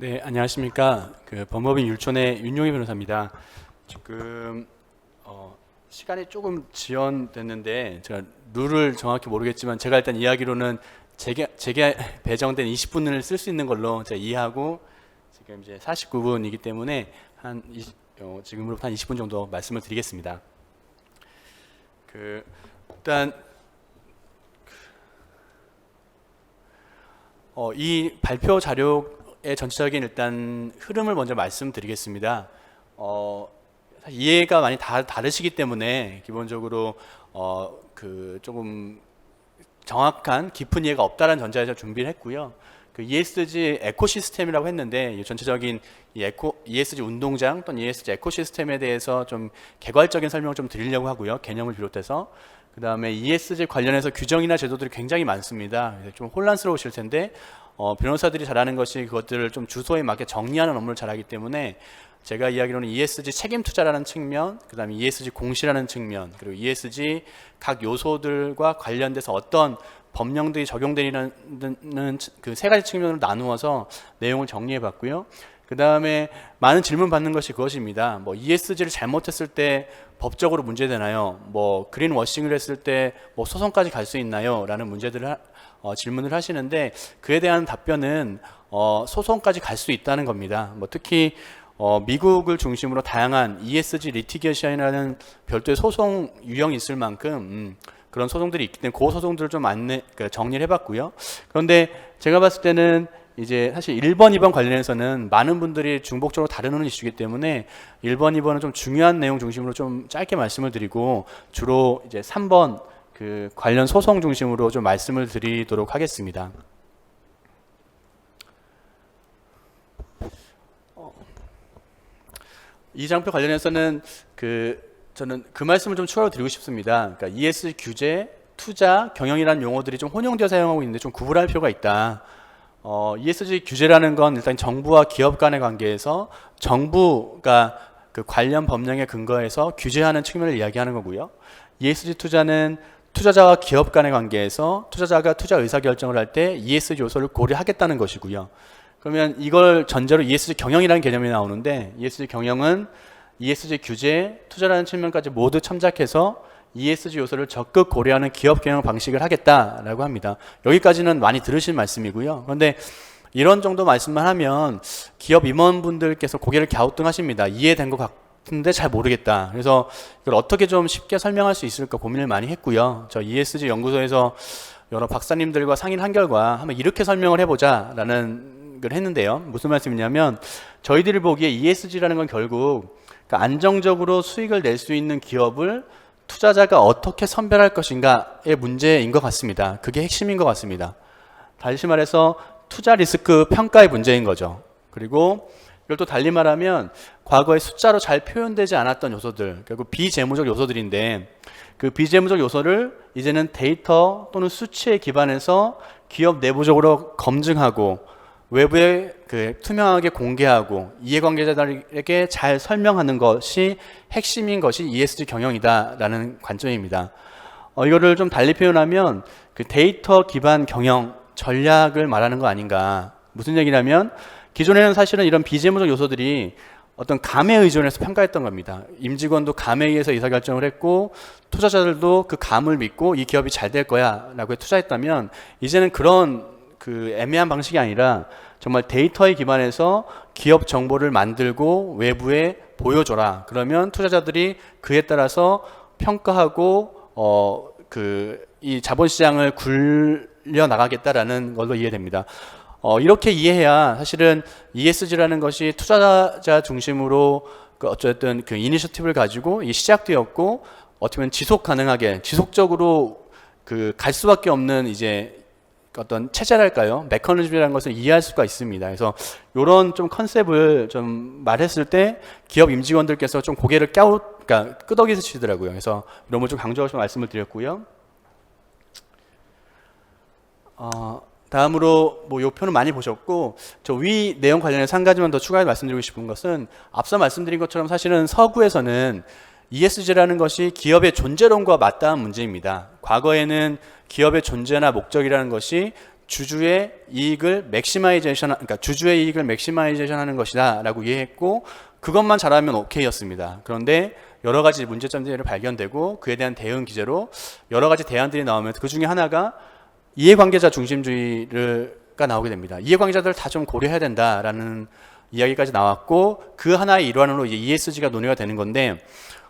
네, 안녕하십니까. 법무법인 율촌의 윤용희 변호사입니다. 지금 시간이 조금 지연됐는데 제가 룰을 정확히 모르겠지만 제가 일단 이야기로는 제게 배정된 20분을 쓸 수 있는 걸로 제가 이해하고 지금 이제 49분이기 때문에 지금으로부터 한 20분 정도 말씀을 드리겠습니다. 일단 이 발표 자료의 전체적인 일단 흐름을 먼저 말씀드리겠습니다. 사실 이해가 많이 다르시기 때문에 기본적으로 조금 정확한 깊은 이해가 없다라는 전제에서 준비를 했고요. ESG 에코시스템이라고 했는데 이 전체적인 ESG 운동장 또는 ESG 에코시스템에 대해서 좀 개괄적인 설명을 좀 드리려고 하고요. 개념을 비롯해서 그 다음에 ESG 관련해서 규정이나 제도들이 굉장히 많습니다. 좀 혼란스러우실 텐데 변호사들이 잘하는 것이 그것들을 좀 주소에 맞게 정리하는 업무를 잘하기 때문에 제가 이야기로는 ESG 책임 투자라는 측면, 그 다음에 ESG 공시라는 측면, 그리고 ESG 각 요소들과 관련돼서 어떤 법령들이 적용되는 그 세 가지 측면으로 나누어서 내용을 정리해 봤고요. 그 다음에 많은 질문 받는 것이 그것입니다. ESG를 잘못했을 때 법적으로 문제되나요? 그린 워싱을 했을 때 소송까지 갈 수 있나요? 라는 문제들을 질문을 하시는데 그에 대한 답변은 소송까지 갈 수 있다는 겁니다. 특히 미국을 중심으로 다양한 ESG 리티게이션이라는 별도의 소송 유형이 있을 만큼 그런 소송들이 있기 때문에 그 소송들을 좀 정리를 해봤고요. 그런데 제가 봤을 때는 이제 사실 1번, 2번 관련해서는 많은 분들이 중복적으로 다루는 이슈이기 때문에 1번, 2번은 좀 중요한 내용 중심으로 좀 짧게 말씀을 드리고 주로 이제 3번 관련 소송 중심으로 좀 말씀을 드리도록 하겠습니다. 이 장표 관련해서는 저는 그 말씀을 좀 추가로 드리고 싶습니다. 그러니까 ESG 규제, 투자, 경영이라는 용어들이 좀 혼용되어 사용하고 있는데 좀 구분할 필요가 있다. ESG 규제라는 건 일단 정부와 기업 간의 관계에서 정부가 그 관련 법령에 근거해서 규제하는 측면을 이야기하는 거고요. ESG 투자는 투자자와 기업 간의 관계에서 투자자가 투자 의사결정을 할 때 ESG 요소를 고려하겠다는 것이고요. 그러면 이걸 전제로 ESG 경영이라는 개념이 나오는데 ESG 경영은 ESG 규제, 투자라는 측면까지 모두 참작해서 ESG 요소를 적극 고려하는 기업 경영 방식을 하겠다라고 합니다. 여기까지는 많이 들으신 말씀이고요. 그런데 이런 정도 말씀만 하면 기업 임원분들께서 고개를 갸우뚱하십니다. 이해된 것 같은데 잘 모르겠다. 그래서 이걸 어떻게 좀 쉽게 설명할 수 있을까 고민을 많이 했고요. 저 ESG 연구소에서 여러 박사님들과 상의를 한 결과 한번 이렇게 설명을 해보자라는 걸 했는데요. 무슨 말씀이냐면 저희들이 보기에 ESG라는 건 결국 안정적으로 수익을 낼 수 있는 기업을 투자자가 어떻게 선별할 것인가의 문제인 것 같습니다. 그게 핵심인 것 같습니다. 다시 말해서 투자 리스크 평가의 문제인 거죠. 그리고 이걸 또 달리 말하면 과거에 숫자로 잘 표현되지 않았던 요소들, 결국 비재무적 요소들인데 그 비재무적 요소를 이제는 데이터 또는 수치에 기반해서 기업 내부적으로 검증하고 외부에 투명하게 공개하고 이해관계자들에게 잘 설명하는 것이 핵심인 것이 ESG 경영이다라는 관점입니다. 이거를 좀 달리 표현하면 데이터 기반 경영 전략을 말하는 거 아닌가. 무슨 얘기냐면 기존에는 사실은 이런 비재무적 요소들이 어떤 감에 의존해서 평가했던 겁니다. 임직원도 감에 의해서 의사결정을 했고 투자자들도 그 감을 믿고 이 기업이 잘 될 거야 라고 투자했다면 이제는 그런 애매한 방식이 아니라 정말 데이터에 기반해서 기업 정보를 만들고 외부에 보여줘라. 그러면 투자자들이 그에 따라서 평가하고 이 자본시장을 굴려 나가겠다라는 걸로 이해됩니다. 이렇게 이해해야 사실은 ESG라는 것이 투자자 중심으로 어쨌든 이니셔티브를 가지고 시작되었고 어떻게 보면 지속 가능하게 지속적으로 갈 수밖에 없는 이제 어떤 체제랄까요? 메커니즘이라는 것을 이해할 수가 있습니다. 그래서 이런 좀 컨셉을 좀 말했을 때 기업 임직원들께서 좀 고개를 그러니까 끄덕이시더라고요. 그래서 이런 걸 좀 강조하셔서 말씀을 드렸고요. 다음으로 이 표는 많이 보셨고 저 위 내용 관련해서 한 가지만 더 추가해 말씀드리고 싶은 것은 앞서 말씀드린 것처럼 사실은 서구에서는 ESG라는 것이 기업의 존재론과 맞닿은 문제입니다. 과거에는 기업의 존재나 목적이라는 것이 주주의 이익을 맥시마이제이션, 그러니까 주주의 이익을 맥시마이제이션 하는 것이다라고 이해했고 그것만 잘하면 오케이였습니다. 그런데 여러 가지 문제점들이 발견되고 그에 대한 대응 기제로 여러 가지 대안들이 나오면 그 중에 하나가 이해관계자 중심주의가 나오게 됩니다. 이해관계자들 다 좀 고려해야 된다라는 이야기까지 나왔고 그 하나의 일환으로 이제 ESG가 논의가 되는 건데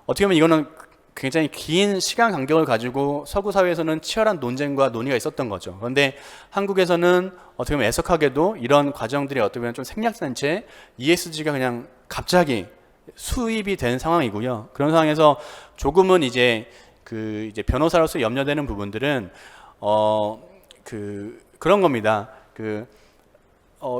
어떻게 보면 이거는 굉장히 긴 시간 간격을 가지고 서구 사회에서는 치열한 논쟁과 논의가 있었던 거죠. 그런데 한국에서는 어떻게 보면 애석하게도 이런 과정들이 어떻게 보면 좀 생략된 채 ESG가 그냥 갑자기 수입이 된 상황이고요. 그런 상황에서 조금은 이제 이제 변호사로서 염려되는 부분들은 그런 겁니다.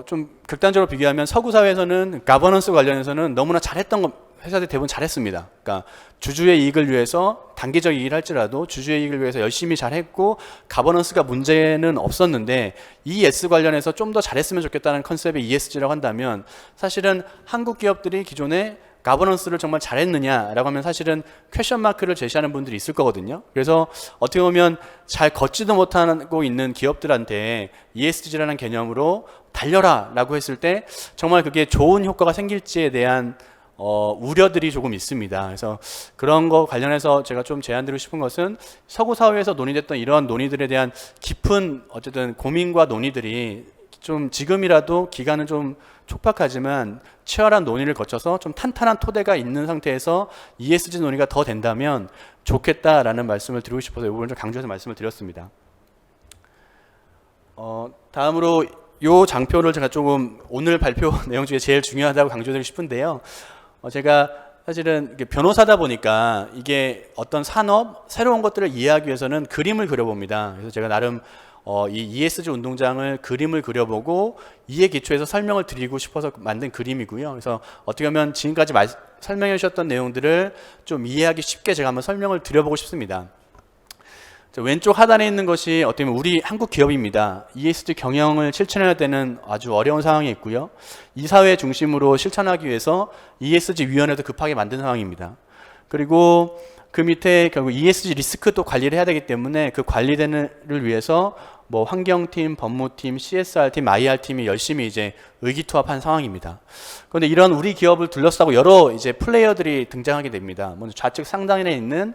좀 극단적으로 비교하면 서구 사회에서는 가버넌스 관련해서는 너무나 잘했던 회사들이 대부분 잘했습니다. 그러니까 주주의 이익을 위해서 단기적 이익을 할지라도 주주의 이익을 위해서 열심히 잘했고 가버넌스가 문제는 없었는데 ES 관련해서 좀 더 잘했으면 좋겠다는 컨셉의 ESG라고 한다면 사실은 한국 기업들이 기존에 가버넌스를 정말 잘했느냐라고 하면 사실은 퀘션 마크를 제시하는 분들이 있을 거거든요. 그래서 어떻게 보면 잘 걷지도 못하고 있는 기업들한테 ESG라는 개념으로 달려라 라고 했을 때 정말 그게 좋은 효과가 생길지에 대한 우려들이 조금 있습니다. 그래서 그런 거 관련해서 제가 좀 제안드리고 싶은 것은 서구 사회에서 논의됐던 이러한 논의들에 대한 깊은 어쨌든 고민과 논의들이 좀 지금이라도 기간은 좀 촉박하지만 치열한 논의를 거쳐서 좀 탄탄한 토대가 있는 상태에서 ESG 논의가 더 된다면 좋겠다라는 말씀을 드리고 싶어서 이 부분을 좀 강조해서 말씀을 드렸습니다. 다음으로 이 장표를 제가 조금 오늘 발표 내용 중에 제일 중요하다고 강조드리고 싶은데요. 제가 사실은 변호사다 보니까 이게 어떤 산업, 새로운 것들을 이해하기 위해서는 그림을 그려봅니다. 그래서 제가 나름 이 ESG 운동장을 그림을 그려보고 이에 기초해서 설명을 드리고 싶어서 만든 그림이고요. 그래서 어떻게 보면 지금까지 설명해 주셨던 내용들을 좀 이해하기 쉽게 제가 한번 설명을 드려보고 싶습니다. 왼쪽 하단에 있는 것이 어떻게 보면 우리 한국 기업입니다. ESG 경영을 실천해야 되는 아주 어려운 상황이 있고요. 이 사회 중심으로 실천하기 위해서 ESG 위원회도 급하게 만든 상황입니다. 그리고 그 밑에 결국 ESG 리스크도 관리를 해야 되기 때문에 그 관리를 위해서 뭐 환경팀, 법무팀, CSR팀, IR팀이 열심히 이제 의기투합한 상황입니다. 그런데 이런 우리 기업을 둘러싸고 여러 이제 플레이어들이 등장하게 됩니다. 먼저 좌측 상단에 있는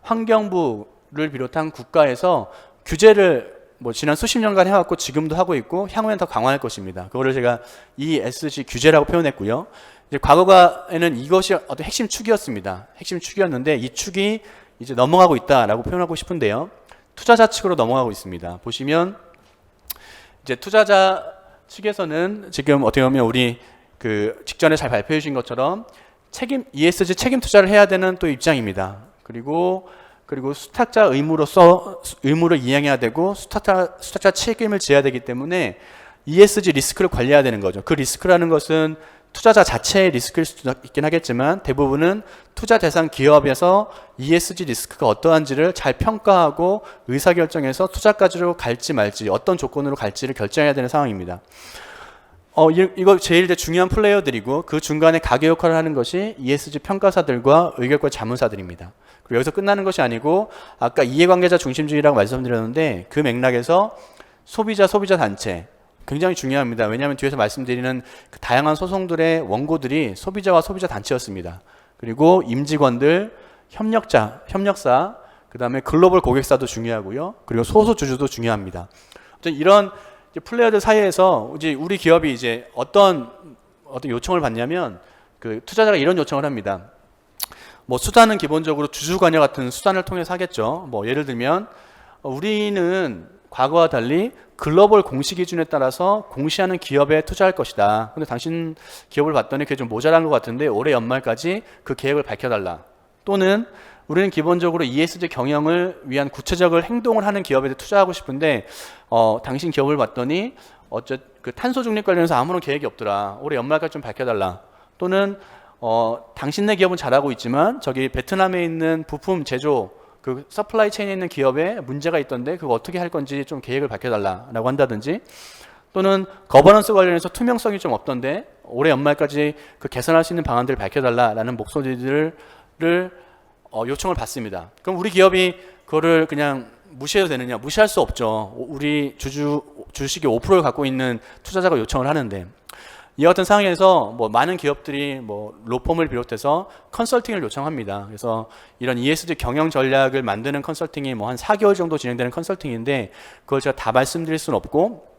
환경부를 비롯한 국가에서 규제를 뭐 지난 수십 년간 해왔고 지금도 하고 있고 향후엔 더 강화할 것입니다. 그거를 제가 ESG 규제라고 표현했고요. 이제 과거에는 이것이 어떤 핵심 축이었습니다. 핵심 축이었는데 이 축이 이제 넘어가고 있다라고 표현하고 싶은데요. 투자자 측으로 넘어가고 있습니다. 보시면 이제 투자자 측에서는 지금 어떻게 보면 우리 직전에 잘 발표해 주신 것처럼 ESG 책임 투자를 해야 되는 또 입장입니다. 그리고 수탁자 의무를 이행해야 되고 수탁자 책임을 져야 되기 때문에 ESG 리스크를 관리해야 되는 거죠. 그 리스크라는 것은 투자자 자체의 리스크일 수도 있긴 하겠지만 대부분은 투자 대상 기업에서 ESG 리스크가 어떠한지를 잘 평가하고 의사결정해서 투자까지로 갈지 말지 어떤 조건으로 갈지를 결정해야 되는 상황입니다. 이거 제일 중요한 플레이어들이고 그 중간에 가계 역할을 하는 것이 ESG 평가사들과 의결권 자문사들입니다. 그리고 여기서 끝나는 것이 아니고 아까 이해관계자 중심주의라고 말씀드렸는데 그 맥락에서 소비자 단체 굉장히 중요합니다. 왜냐하면 뒤에서 말씀드리는 그 다양한 소송들의 원고들이 소비자와 소비자 단체였습니다. 그리고 임직원들, 협력사, 그 다음에 글로벌 고객사도 중요하고요. 그리고 소수주주도 중요합니다. 이런 플레이어들 사이에서 이제 우리 기업이 이제 어떤 요청을 받냐면 투자자가 이런 요청을 합니다. 뭐 수단은 기본적으로 주주관여 같은 수단을 통해서 하겠죠. 뭐 예를 들면 우리는 과거와 달리 글로벌 공시 기준에 따라서 공시하는 기업에 투자할 것이다. 근데 당신 기업을 봤더니 그게 좀 모자란 것 같은데 올해 연말까지 그 계획을 밝혀달라. 또는 우리는 기본적으로 ESG 경영을 위한 구체적인 행동을 하는 기업에 투자하고 싶은데 당신 기업을 봤더니 그 탄소 중립 관련해서 아무런 계획이 없더라. 올해 연말까지 좀 밝혀달라. 또는 당신네 기업은 잘하고 있지만 저기 베트남에 있는 부품 제조 그 서플라이 체인에 있는 기업에 문제가 있던데 그거 어떻게 할 건지 좀 계획을 밝혀달라라고 한다든지 또는 거버넌스 관련해서 투명성이 좀 없던데 올해 연말까지 그 개선할 수 있는 방안들을 밝혀달라라는 목소리들을 요청을 받습니다. 그럼 우리 기업이 그거를 그냥 무시해도 되느냐? 무시할 수 없죠. 우리 주주 주식의 5%를 갖고 있는 투자자가 요청을 하는데, 이와 같은 상황에서 뭐 많은 기업들이 뭐 로펌을 비롯해서 컨설팅을 요청합니다. 그래서 이런 ESG 경영 전략을 만드는 컨설팅이 뭐 한 4개월 정도 진행되는 컨설팅인데, 그걸 제가 다 말씀드릴 수는 없고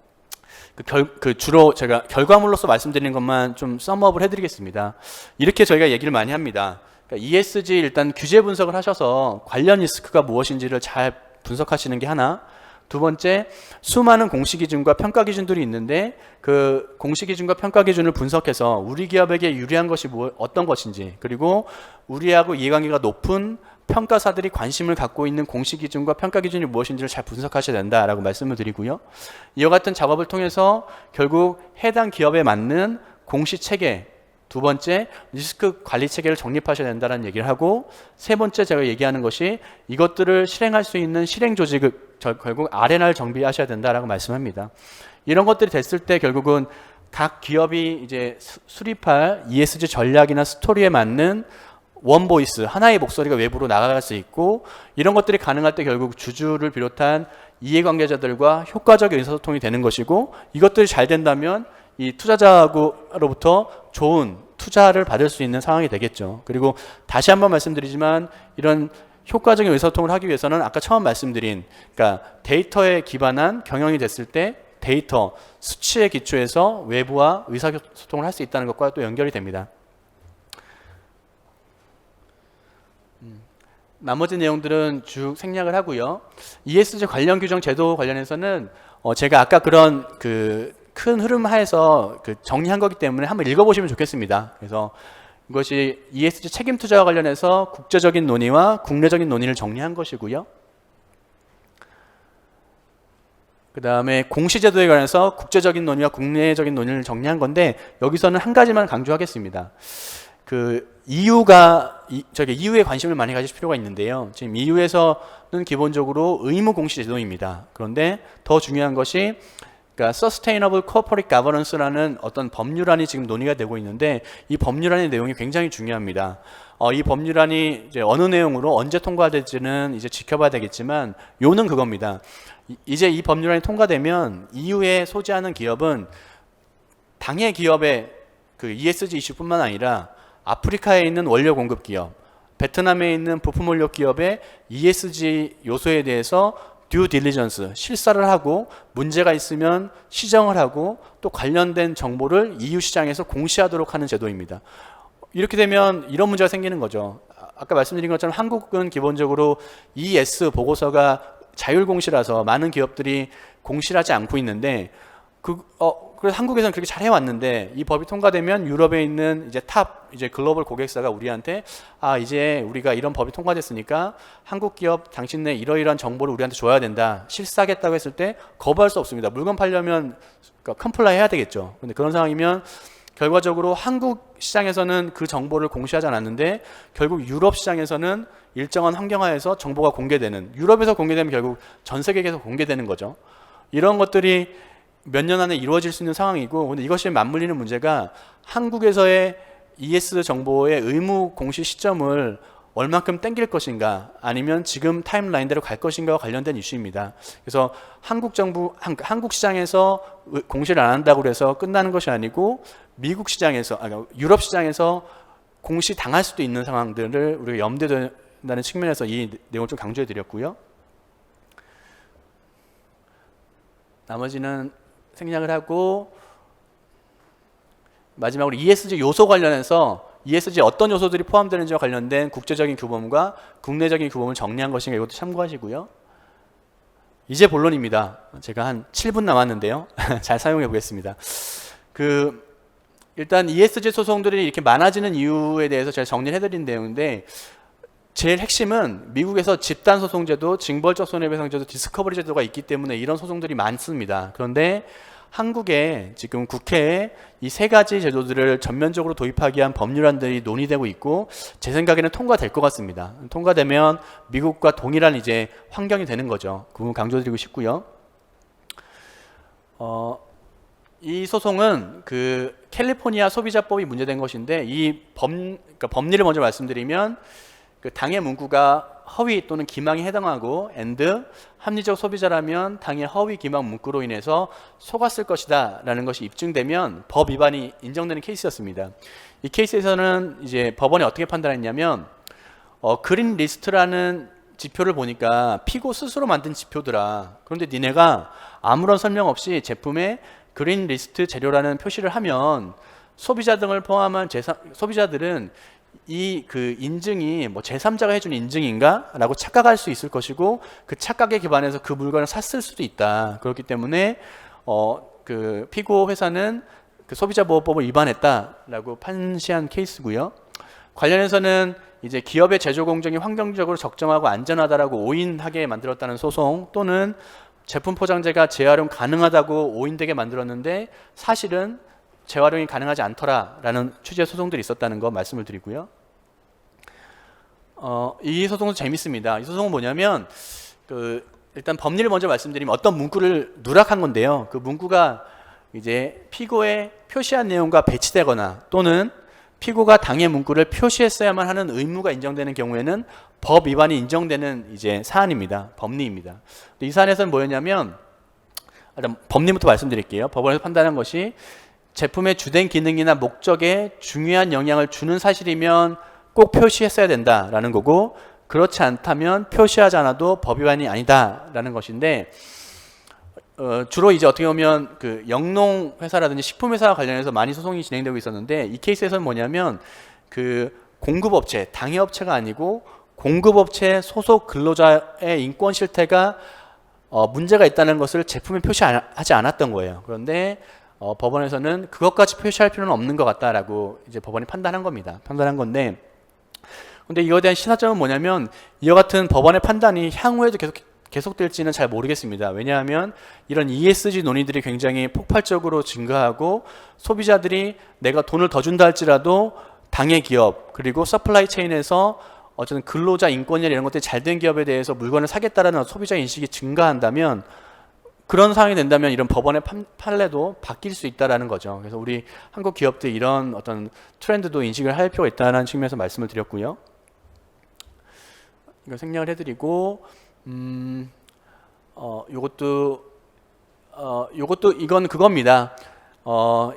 주로 제가 결과물로서 말씀드리는 것만 좀 썸업을 해드리겠습니다. 이렇게 저희가 얘기를 많이 합니다. 그러니까 ESG 일단 규제 분석을 하셔서 관련 리스크가 무엇인지를 잘 분석하시는 게 하나, 두 번째, 수많은 공시 기준과 평가 기준들이 있는데 그 공시 기준과 평가 기준을 분석해서 우리 기업에게 유리한 것이 어떤 것인지, 그리고 우리하고 이해관계가 높은 평가사들이 관심을 갖고 있는 공시 기준과 평가 기준이 무엇인지를 잘 분석하셔야 된다라고 말씀을 드리고요. 이와 같은 작업을 통해서 결국 해당 기업에 맞는 공시 체계, 두 번째, 리스크 관리 체계를 정립하셔야 된다는 얘기를 하고, 세 번째 제가 얘기하는 것이 이것들을 실행할 수 있는 실행 조직을 결국 R&R 정비하셔야 된다라고 말씀합니다. 이런 것들이 됐을 때 결국은 각 기업이 이제 수립할 ESG 전략이나 스토리에 맞는 원보이스, 하나의 목소리가 외부로 나갈 수 있고, 이런 것들이 가능할 때 결국 주주를 비롯한 이해관계자들과 효과적 의사소통이 되는 것이고, 이것들이 잘 된다면 이 투자자로부터 좋은 투자를 받을 수 있는 상황이 되겠죠. 그리고 다시 한번 말씀드리지만 이런 효과적인 의사소통을 하기 위해서는 아까 처음 말씀드린, 그러니까 데이터에 기반한 경영이 됐을 때 데이터, 수치에 기초해서 외부와 의사소통을 할 수 있다는 것과 또 연결이 됩니다. 나머지 내용들은 쭉 생략을 하고요. ESG 관련 규정 제도 관련해서는 제가 아까 그런 큰 흐름 하에서 정리한 거기 때문에 한번 읽어보시면 좋겠습니다. 그래서 이것이 ESG 책임 투자와 관련해서 국제적인 논의와 국내적인 논의를 정리한 것이고요. 그 다음에 공시제도에 관해서 국제적인 논의와 국내적인 논의를 정리한 건데, 여기서는 한 가지만 강조하겠습니다. EU에 관심을 많이 가질 필요가 있는데요. 지금 EU에서는 기본적으로 의무 공시 제도입니다. 그런데 더 중요한 것이 그러니까 Sustainable Corporate Governance라는 어떤 법률안이 지금 논의가 되고 있는데, 이 법률안의 내용이 굉장히 중요합니다. 이 법률안이 이제 어느 내용으로 언제 통과될지는 이제 지켜봐야 되겠지만, 요는 그겁니다. 이제 이 법률안이 통과되면 EU에 소지하는 기업은 당해 기업의 ESG 이슈뿐만 아니라 아프리카에 있는 원료 공급 기업, 베트남에 있는 부품 원료 기업의 ESG 요소에 대해서 듀 딜리전스, 실사를 하고 문제가 있으면 시정을 하고 또 관련된 정보를 EU 시장에서 공시하도록 하는 제도입니다. 이렇게 되면 이런 문제가 생기는 거죠. 아까 말씀드린 것처럼 한국은 기본적으로 ES 보고서가 자율공시라서 많은 기업들이 공시를 하지 않고 있는데, 그래서 한국에서는 그렇게 잘 해왔는데, 이 법이 통과되면 유럽에 있는 이제 글로벌 고객사가 우리한테 이제 우리가 이런 법이 통과됐으니까 한국 기업 당신네 이러이러한 정보를 우리한테 줘야 된다, 실사하겠다고 했을 때 거부할 수 없습니다. 물건 팔려면 컴플라이 해야 되겠죠. 근데 그런 상황이면 결과적으로 한국 시장에서는 그 정보를 공시하지 않았는데 결국 유럽 시장에서는 일정한 환경하에서 정보가 공개되는, 유럽에서 공개되면 결국 전 세계에서 공개되는 거죠. 이런 것들이 몇 년 안에 이루어질 수 있는 상황이고, 근데 이것이 맞물리는 문제가 한국에서의 ES 정보의 의무 공시 시점을 얼만큼 땡길 것인가, 아니면 지금 타임라인대로 갈 것인가와 관련된 이슈입니다. 그래서 한국 시장에서 공시를 안 한다고 해서 끝나는 것이 아니고, 미국 시장에서, 유럽 시장에서 공시 당할 수도 있는 상황들을 우리가 염두에 둔다는 측면에서 이 내용을 좀 강조해 드렸고요. 나머지는 생략을 하고, 마지막으로 ESG 요소 관련해서 ESG 어떤 요소들이 포함되는지와 관련된 국제적인 규범과 국내적인 규범을 정리한 것인가, 이것도 참고하시고요. 이제 본론입니다. 제가 한 7분 남았는데요. 잘 사용해 보겠습니다. 일단 ESG 소송들이 이렇게 많아지는 이유에 대해서 제가 정리를 해드린 내용인데, 제일 핵심은 미국에서 집단소송제도, 징벌적 손해배상제도, 디스커버리 제도가 있기 때문에 이런 소송들이 많습니다. 그런데 한국에 지금 국회에 이 세 가지 제도들을 전면적으로 도입하기 위한 법률안들이 논의되고 있고, 제 생각에는 통과될 것 같습니다. 통과되면 미국과 동일한 이제 환경이 되는 거죠. 그 부분 강조드리고 싶고요. 이 소송은 캘리포니아 소비자법이 문제된 것인데, 그러니까 법리를 먼저 말씀드리면, 그 당해 문구가 허위 또는 기망에 해당하고 and 합리적 소비자라면 당해 허위 기망 문구로 인해서 속았을 것이다 라는 것이 입증되면 법 위반이 인정되는 케이스였습니다. 이 케이스에서는 이제 법원이 어떻게 판단했냐면 그린 리스트라는 지표를 보니까 피고 스스로 만든 지표더라. 그런데 니네가 아무런 설명 없이 제품에 그린 리스트 재료라는 표시를 하면 소비자 등을 포함한 소비자들은 이 그 인증이 뭐 제3자가 해준 인증인가? 라고 착각할 수 있을 것이고 그 착각에 기반해서 그 물건을 샀을 수도 있다. 그렇기 때문에 그 피고 회사는 그 소비자보호법을 위반했다라고 판시한 케이스고요. 관련해서는 이제 기업의 제조 공정이 환경적으로 적정하고 안전하다라고 오인하게 만들었다는 소송 또는 제품 포장재가 재활용 가능하다고 오인되게 만들었는데 사실은 재활용이 가능하지 않더라라는 취지의 소송들이 있었다는 거 말씀을 드리고요. 이 소송도 재밌습니다. 이 소송은 뭐냐면 일단 법리를 먼저 말씀드리면 어떤 문구를 누락한 건데요. 그 문구가 이제 피고의 표시한 내용과 배치되거나 또는 피고가 당해 문구를 표시했어야만 하는 의무가 인정되는 경우에는 법 위반이 인정되는 이제 사안입니다. 법리입니다. 이 사안에서는 뭐였냐면 일단 법리부터 말씀드릴게요. 법원에서 판단한 것이 제품의 주된 기능이나 목적에 중요한 영향을 주는 사실이면 꼭 표시했어야 된다라는 거고 그렇지 않다면 표시하지 않아도 법 위반이 아니다라는 것인데 주로 이제 어떻게 보면 그 영농 회사라든지 식품 회사와 관련해서 많이 소송이 진행되고 있었는데 이 케이스에서는 뭐냐면 그 공급업체, 당해업체가 아니고 공급업체 소속 근로자의 인권 실태가 문제가 있다는 것을 제품에 표시하지 않았던 거예요. 그런데 법원에서는 그것까지 표시할 필요는 없는 것 같다라고 이제 법원이 판단한 겁니다. 판단한 건데, 근데 이거에 대한 시사점은 뭐냐면 이와 같은 법원의 판단이 향후에도 계속될지는 잘 모르겠습니다. 왜냐하면 이런 ESG 논의들이 굉장히 폭발적으로 증가하고 소비자들이 내가 돈을 더 준다 할지라도 당해 기업 그리고 서플라이 체인에서 어쨌든 근로자 인권이나 이런 것들이 잘 된 기업에 대해서 물건을 사겠다라는 소비자 인식이 증가한다면 그런 상황이 된다면 이런 법원의 판례도 바뀔 수 있다라는 거죠. 그래서 우리 한국 기업들 이런 어떤 트렌드도 인식을 할 필요가 있다는 측면에서 말씀을 드렸고요. 이거 생략을 해드리고 요것도 이건 그겁니다.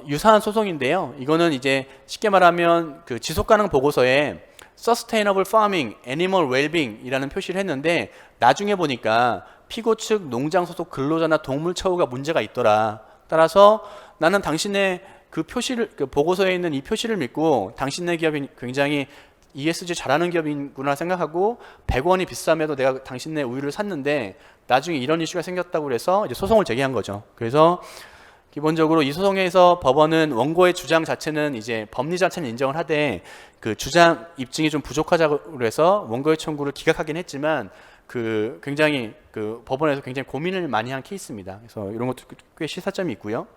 유사한 소송인데요. 이거는 이제 쉽게 말하면 그 지속가능 보고서에 Sustainable Farming, Animal Well-being 이라는 표시를 했는데 나중에 보니까 피고 측 농장 소속 근로자나 동물 처우가 문제가 있더라. 따라서 나는 당신의 그 표시를 그 보고서에 있는 이 표시를 믿고 당신네 기업이 굉장히 ESG 잘하는 기업이구나 생각하고 100원이 비싸면도 내가 당신네 우유를 샀는데 나중에 이런 이슈가 생겼다고 그래서 이제 소송을 제기한 거죠. 그래서 기본적으로 이 소송에서 법원은 원고의 주장 자체는 이제 법리 자체는 인정을 하되 그 주장 입증이 좀 부족하다고 해서 원고의 청구를 기각하긴 했지만 그 굉장히 그 법원에서 굉장히 고민을 많이 한 케이스입니다. 그래서 이런 것도 꽤 시사점이 있고요.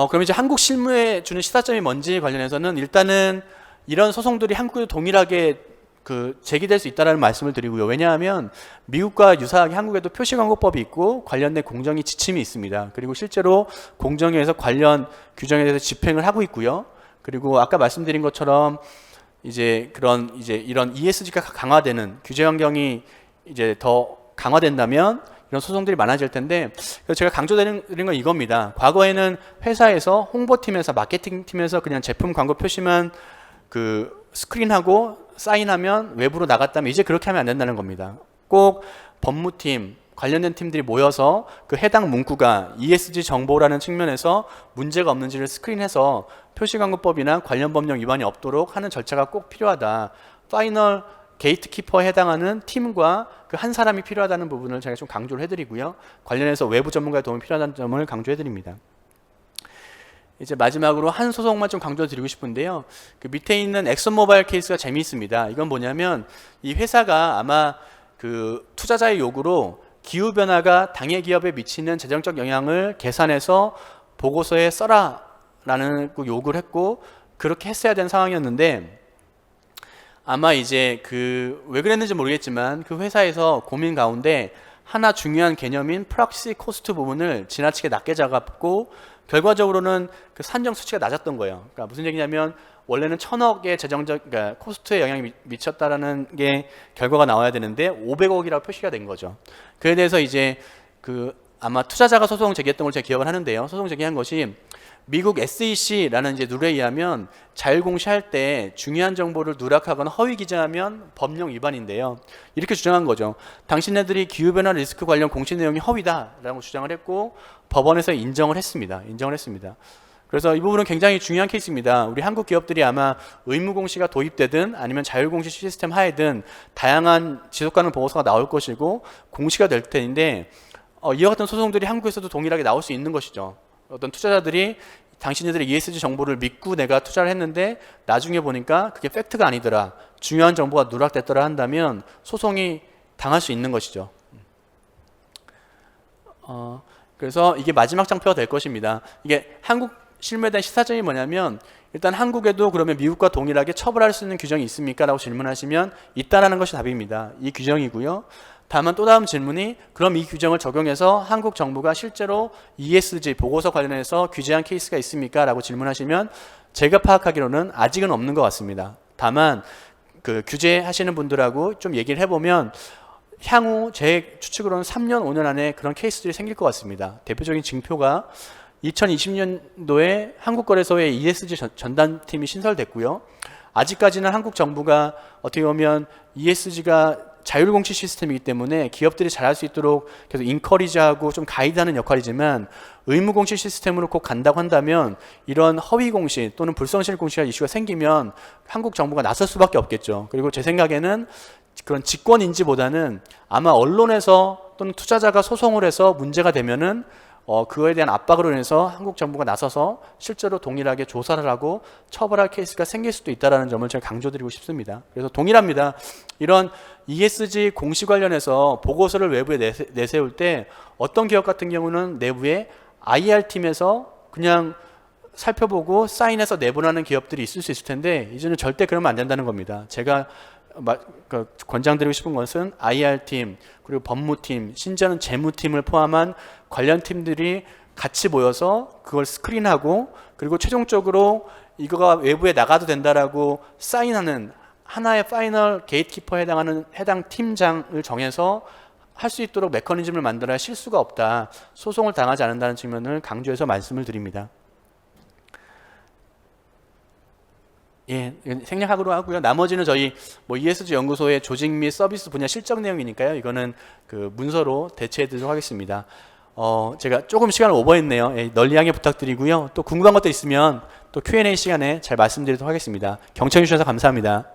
그럼 이제 한국 실무에 주는 시사점이 뭔지 관련해서는 일단은 이런 소송들이 한국에도 동일하게 그 제기될 수 있다는 말씀을 드리고요. 왜냐하면 미국과 유사하게 한국에도 표시광고법이 있고 관련된 공정위 지침이 있습니다. 그리고 실제로 공정위에서 관련 규정에 대해서 집행을 하고 있고요. 그리고 아까 말씀드린 것처럼 이제 이런 ESG가 강화되는 규제 환경이 이제 더 강화된다면 이런 소송들이 많아질 텐데 제가 강조드리는 건 이겁니다. 과거에는 회사에서 홍보팀에서 마케팅팀에서 그냥 제품 광고 표시만 그 스크린하고 사인하면 외부로 나갔다면 이제 그렇게 하면 안 된다는 겁니다. 꼭 법무팀 관련된 팀들이 모여서 그 해당 문구가 ESG 정보라는 측면에서 문제가 없는지를 스크린해서 표시광고법이나 관련 법령 위반이 없도록 하는 절차가 꼭 필요하다. 파이널 게이트키퍼에 해당하는 팀과 그 한 사람이 필요하다는 부분을 제가 좀 강조를 해드리고요. 관련해서 외부 전문가의 도움이 필요하다는 점을 강조해드립니다. 이제 마지막으로 한 소송만 좀 강조드리고 싶은데요. 그 밑에 있는 엑슨모바일 케이스가 재미있습니다. 이건 뭐냐면 이 회사가 아마 그 투자자의 요구로 기후변화가 당해 기업에 미치는 재정적 영향을 계산해서 보고서에 써라라는 요구를 했고 그렇게 했어야 되는 상황이었는데 아마 이제 왜 그랬는지 모르겠지만 그 회사에서 고민 가운데 하나 중요한 개념인 프락시 코스트 부분을 지나치게 낮게 잡았고 결과적으로는 그 산정 수치가 낮았던 거예요. 그러니까 무슨 얘기냐면 원래는 1,000억의 재정적 그러니까 코스트에 영향이 미쳤다라는 게 결과가 나와야 되는데 500억이라고 표시가 된 거죠. 그에 대해서 이제 그 아마 투자자가 소송 제기했던 걸 제가 기억을 하는데요. 소송 제기한 것이 미국 SEC라는 이제 룰에 의하면 자율 공시할 때 중요한 정보를 누락하거나 허위 기재하면 법령 위반인데요. 이렇게 주장한 거죠. 당신네들이 기후변화 리스크 관련 공시 내용이 허위다라고 주장을 했고 법원에서 인정을 했습니다. 그래서 이 부분은 굉장히 중요한 케이스입니다. 우리 한국 기업들이 아마 의무 공시가 도입되든 아니면 자율 공시 시스템 하에든 다양한 지속 가능 보고서가 나올 것이고 공시가 될 텐데 이와 같은 소송들이 한국에서도 동일하게 나올 수 있는 것이죠. 어떤 투자자들이 당신들의 ESG 정보를 믿고 내가 투자를 했는데 나중에 보니까 그게 팩트가 아니더라, 중요한 정보가 누락됐더라 한다면 소송이 당할 수 있는 것이죠. 그래서 이게 마지막 장표가 될 것입니다. 이게 한국 실무에 대한 시사점이 뭐냐면 일단 한국에도 그러면 미국과 동일하게 처벌할 수 있는 규정이 있습니까? 라고 질문하시면 있다라는 것이 답입니다. 이 규정이고요. 다만 또 다음 질문이 그럼 이 규정을 적용해서 한국 정부가 실제로 ESG 보고서 관련해서 규제한 케이스가 있습니까? 라고 질문하시면 제가 파악하기로는 아직은 없는 것 같습니다. 다만 그 규제하시는 분들하고 좀 얘기를 해보면 향후 제 추측으로는 3년, 5년 안에 그런 케이스들이 생길 것 같습니다. 대표적인 징표가 2020년도에 한국거래소의 ESG 전담팀이 신설됐고요. 아직까지는 한국 정부가 어떻게 보면 ESG가 자율공시 시스템이기 때문에 기업들이 잘할 수 있도록 계속 인커리지하고 좀 가이드하는 역할이지만 의무공시 시스템으로 꼭 간다고 한다면 이런 허위공시 또는 불성실 공시가 이슈가 생기면 한국 정부가 나설 수밖에 없겠죠. 그리고 제 생각에는 그런 직권 인지보다는 아마 언론에서 또는 투자자가 소송을 해서 문제가 되면은 그거에 대한 압박으로 인해서 한국 정부가 나서서 실제로 동일하게 조사를 하고 처벌할 케이스가 생길 수도 있다는 점을 제가 강조드리고 싶습니다. 그래서 동일합니다. 이런 ESG 공시 관련해서 보고서를 외부에 내세울 때 어떤 기업 같은 경우는 내부에 IR팀에서 그냥 살펴보고 사인해서 내보내는 기업들이 있을 수 있을 텐데 이제는 절대 그러면 안 된다는 겁니다. 제가 권장드리고 싶은 것은 IR팀, 그리고 법무팀, 심지어는 재무팀을 포함한 관련 팀들이 같이 모여서 그걸 스크린하고 그리고 최종적으로 이거가 외부에 나가도 된다라고 사인하는 하나의 파이널 게이트키퍼에 해당하는 해당 팀장을 정해서 할 수 있도록 메커니즘을 만들어야 실수가 없다, 소송을 당하지 않는다는 측면을 강조해서 말씀을 드립니다. 예, 생략하기로 하고요. 나머지는 저희 ESG 연구소의 조직 및 서비스 분야 실적 내용이니까요. 이거는 그 문서로 대체해 드리도록 하겠습니다. 제가 조금 시간을 오버했네요. 예, 널리 양해 부탁드리고요. 또 궁금한 것들 있으면 또 Q&A 시간에 잘 말씀드리도록 하겠습니다. 경청해 주셔서 감사합니다.